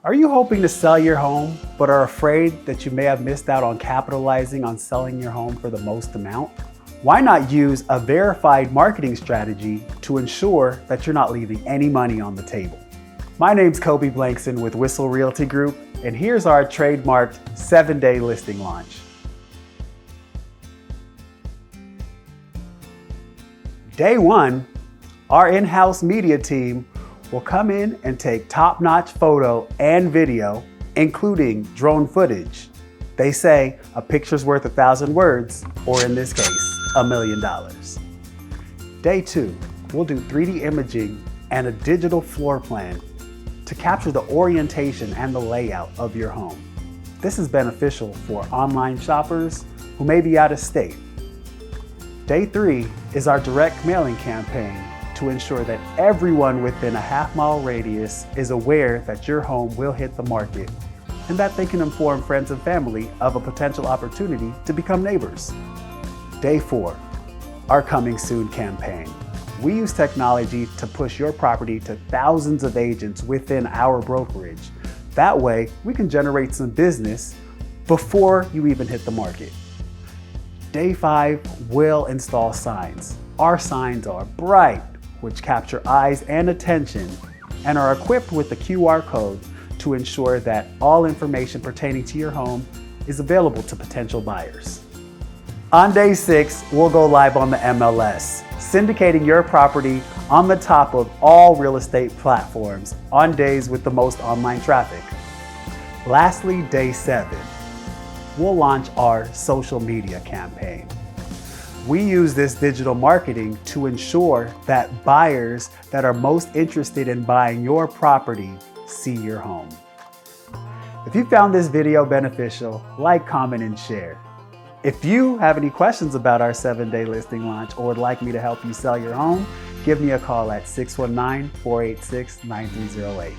Are you hoping to sell your home, but are afraid that you may have missed out on capitalizing on selling your home for the most amount? Why not use a verified marketing strategy to ensure that you're not leaving any money on the table? My name's Koby Blankson with Whissel Realty Group, and here's our trademarked 7-day listing launch. Day one, our in-house media team will come in and take top-notch photo and video, including drone footage. They say a picture's worth 1,000 words, or in this case, $1 million. Day two, we'll do 3D imaging and a digital floor plan to capture the orientation and the layout of your home. This is beneficial for online shoppers who may be out of state. Day three is our direct mailing campaign to ensure that everyone within a half-mile radius is aware that your home will hit the market and that they can inform friends and family of a potential opportunity to become neighbors. Day four, our Coming Soon campaign. We use technology to push your property to thousands of agents within our brokerage. That way, we can generate some business before you even hit the market. Day five, we'll install signs. Our signs are bright, which capture eyes and attention, and are equipped with the QR code to ensure that all information pertaining to your home is available to potential buyers. On day six, we'll go live on the MLS, syndicating your property on the top of all real estate platforms on days with the most online traffic. Lastly, day seven, we'll launch our social media campaign. We use this digital marketing to ensure that buyers that are most interested in buying your property see your home. If you found this video beneficial, like, comment, and share. If you have any questions about our 7-day listing launch or would like me to help you sell your home, give me a call at 619-486-9308.